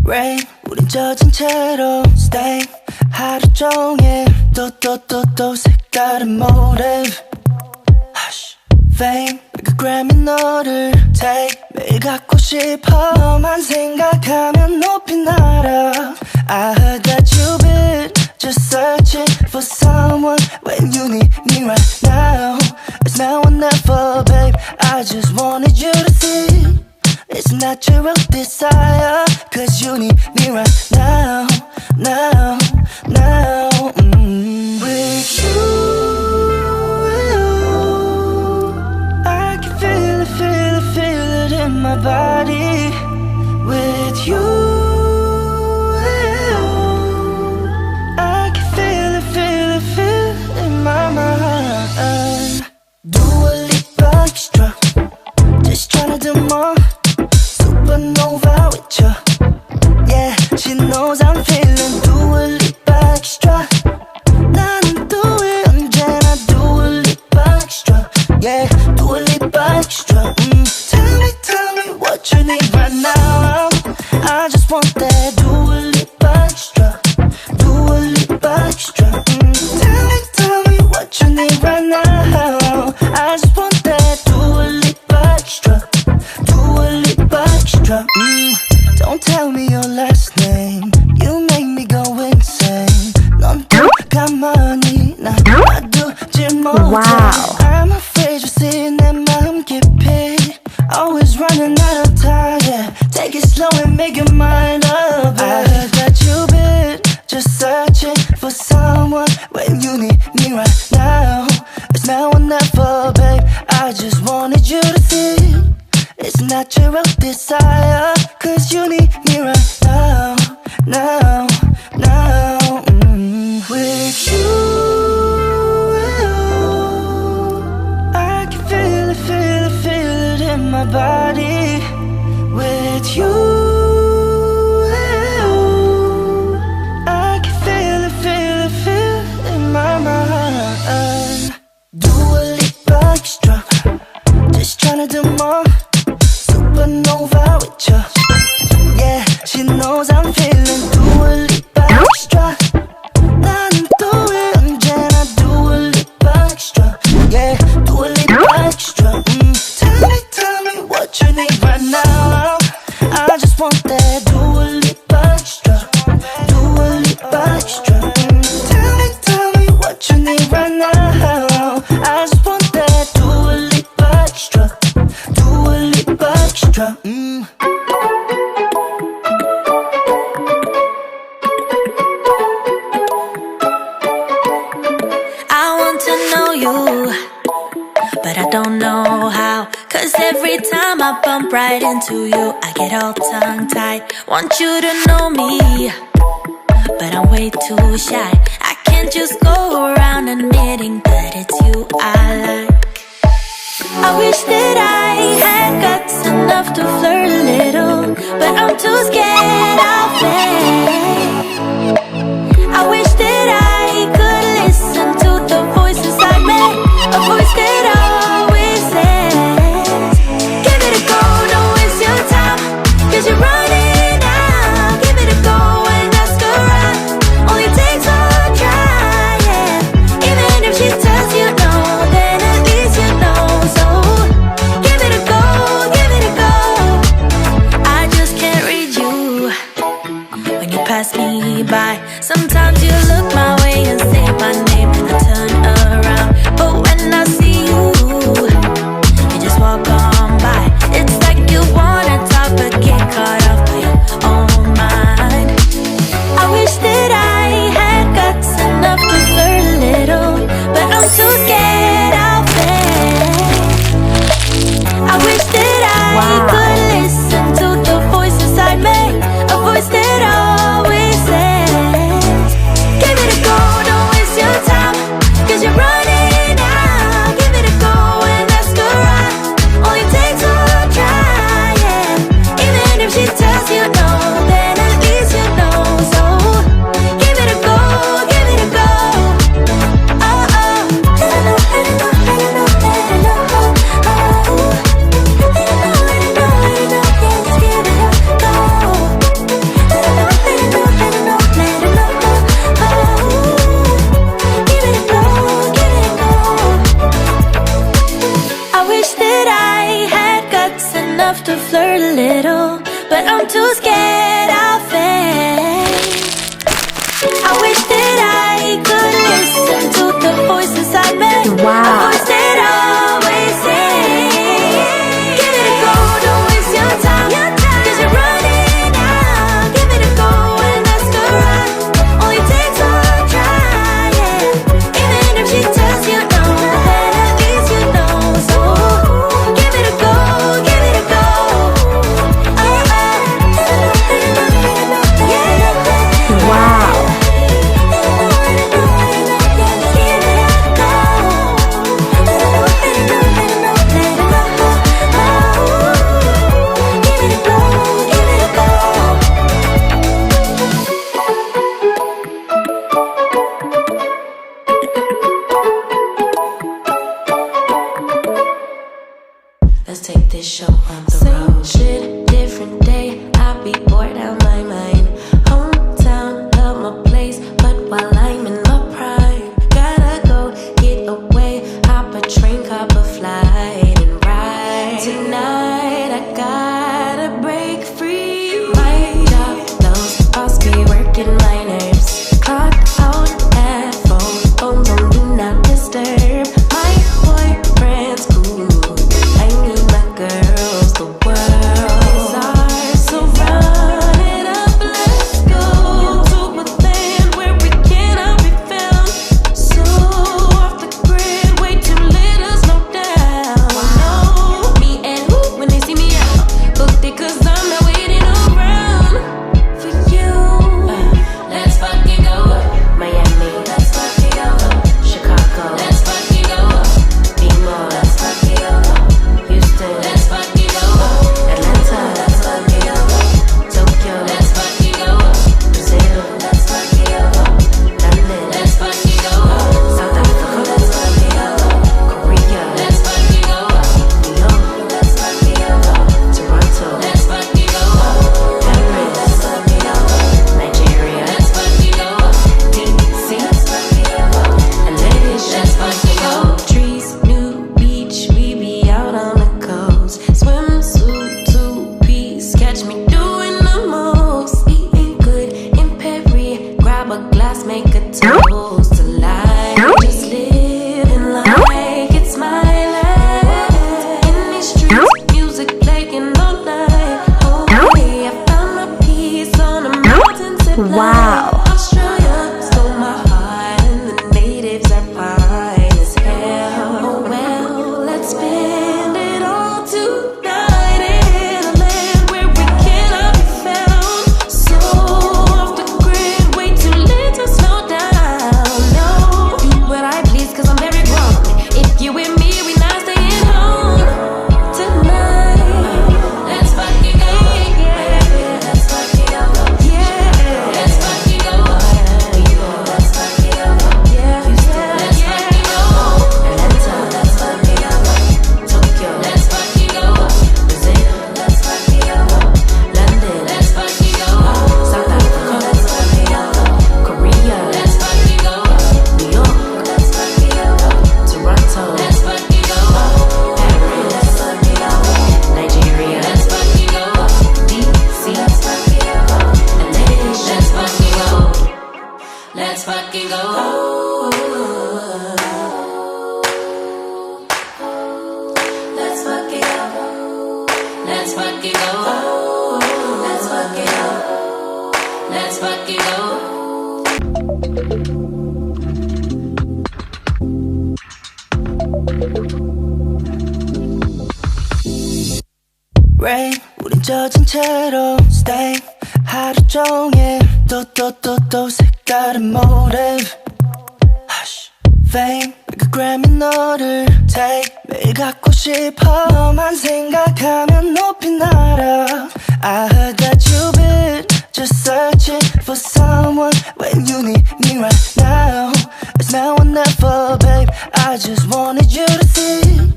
Rain, 우린 젖은 채로 stay 하루 종일 또 색다른 motive Hush, fame, 그 Grammy 너를 take 매일 갖고 싶어 너만 생각하면 높이 날아 I heard that you've been just searching for someone when you need me right now It's now or never, babe, I just wanted you to see It's natural desire, cause you need me right now, now, now With you, I can feel it in my body With you, I can feel it in my mind Dua Lipa extra, just tryna do more Supernova with you Yeah, she knows I'm feeling Dua Lipa extra 나는 do it 언제나 Dua Lipa extra Yeah, Dua Lipa extra Tell me what you need right now I just want that Dua Lipa extra Dua Lipa extra Tell me what you need right now I just want that Dua Lipa extra Dua Lipa extra Don't tell me your last name You make me go insane 넌 또 가만히 나 놔두질 못해 Wow. I'm afraid you see 내 마음 깊이 Always running out of time yeah. Take it slow and make your mind up I heard that you've been just searching for someone when you need me right now It's now or never, babe I just wanted you to see It's natural desire Cause you need me right now, now, now With you I can feel it in my body With you I can feel it in my mind Dua Lipa extra Just tryna do more Supernova with you Yeah, she knows I'm feeling Dua Lipa extra 나는 do it 언제나 Dua Lipa extra Yeah, Dua Lipa extra Tell me what you need right now I just want that Dua Lipa extra Dua Lipa extra Tell me what you need right now I just want that Dua Lipa extra Dua Lipa extra I want to know you, but I don't know how. Cause every time I bump right into you, I get all tongue-tied. Want you to know me, but I'm way too shy. I can't just go around admitting that it's you I like. I wish that I had guts enough to flirt a little, but I'm too scared I'll fail. I wish that I could listen to the voice inside me, a voice that always says, give it a go, don't waste your time, cause you're running out. Give it a go and ask around, only takes one try, yeah. Even if she tells you no, then at least you know. So give it a go, give it a go. I just can't read you when you pass show on the road. Same shit, different day. I be bored out my mind. Hometown, love my place, but while I'm in my prime, gotta go get away. Hop a train, cop a flight, and ride. Tonight I gotta break free. My job, those boss be working my nerves. Clock out at 4, phone do not disturb. My boyfriend's cool. I need my girls, the world is ours, so run it up, let's go to a land where we cannot be found. So off the grid, way too lit, us no down. No, me and who when they see me out, booked it 'cause I'm not waiting around for you. Let's fucking go Miami, let's fucking go Chicago, let's fucking go be more, let's fucking go Houston, let's fucking go Atlanta, let's fucking go Tokyo, let's fucking go Brazil, let's fucking go London, let's fucking go South Africa, let's fucking go Korea, let's fucking go New York, let's fucking go Toronto, let's fucking go Paris, let's fucking go Nigeria, let's fucking go DC, let's fucking go LA, let's fucking go trees, new beach, we be out on the coast. Swimsuit, 2-piece, catch me doing the most. Eating good in Perry, grab a glass, make a toast to life. Just living like it's my life. In these streets, music playing all night. Oh, yeah, I found my peace on a mountain zip line. Wow. Australia stole my heart, and the natives are fine as hell. Oh well, let's spend it all tonight in a land where we cannot be found. So off the grid, way too late to slow down. No, do what I please 'cause I'm very grown. If you with me, we not staying home tonight. Let's fucking go, yeah. Let's fucking go, yeah. Let's fucking go, let's fucking go, yeah. Houston, let's fucking go. Atlanta, let's fucking go. Tokyo, let's fucking go. Brazil, let's fucking go. London, let's fucking go. South Africa, let's fucking go. Korea, let's fucking go. New York, let's fucking go. Toronto, let's fucking go. Paris, let's fucking go. Nigeria, let's fucking go. DC, let's fucking go. LA, let's fucking go. Let's fucking go. Let's fucking go. Let's fucking go. Let's fucking go. Let's fucking go. Rain 우린 젖은 채로 stay 하루 종일 또 색다른 motive Hush Fame 그 Grammy 너를 take 매일 갖고 싶어 너만 생각하면 높이 날아 I heard that you've been just searching for someone when you need me right now It's now or never babe I just wanted you to see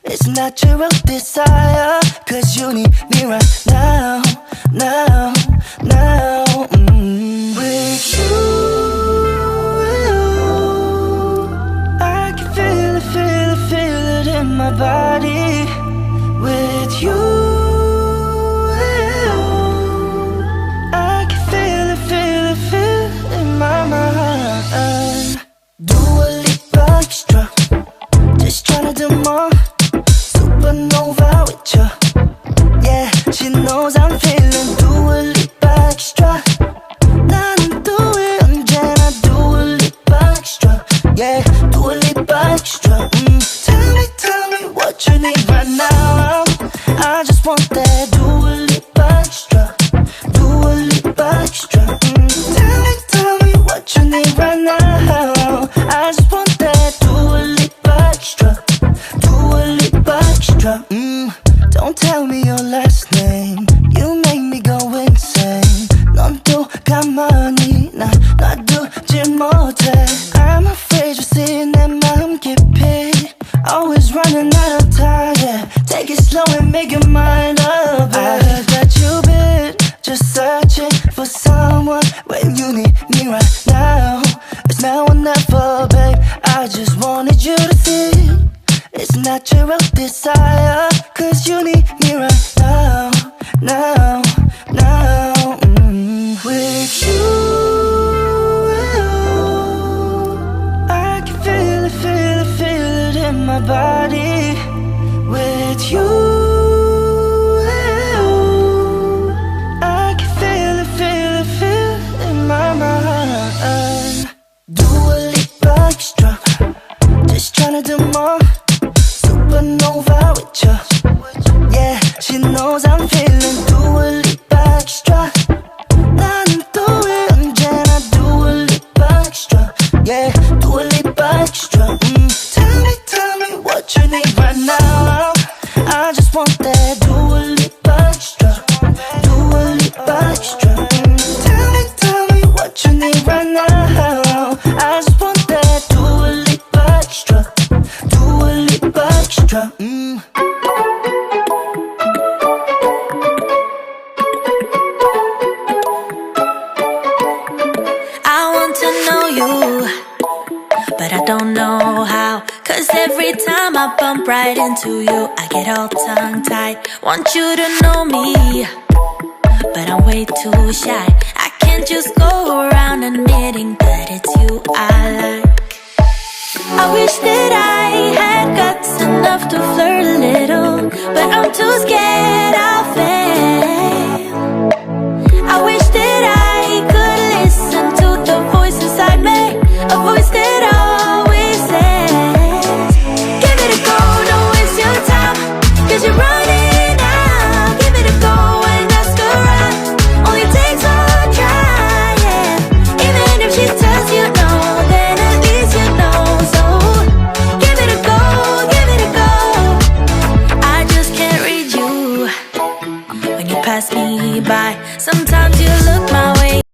It's natural desire Cause you need me right now With you I can feel it in my body With you I can feel it in my mind Dua Lipa extra Just tryna do more Supernova with you Yeah, she knows I'm feeling Dua Lipa extra 나는 do it 언제나 Dua Lipa extra Yeah, Dua Lipa extra Tell me what you need right now I just wanted you to see it's natural desire, 'cause you need me right now, now, now. With you, I can feel it, feel it, feel it in my body. With you, I can feel it, feel it, feel it in my mind. Do a leap extra, just tryna do more. Supernova with you, yeah, she knows I'm feeling. Do a leap extra, 나는 또 왜 언제나 do a leap extra, yeah, do a leap extra. Tell me what you need right now. I just want that. Do a leap extra, do a leap extra. Tell me what you need right now. I just want that. Do a leap extra, do a leap extra. I want to know you, but I don't know how. 'Cause every time I bump right into you, I get all tongue-tied. Want you to know me, but I'm way too shy. I can't just go around admitting that it's you I like. I wish that I had guts enough to flirt a little, but I'm too scared I'll fail.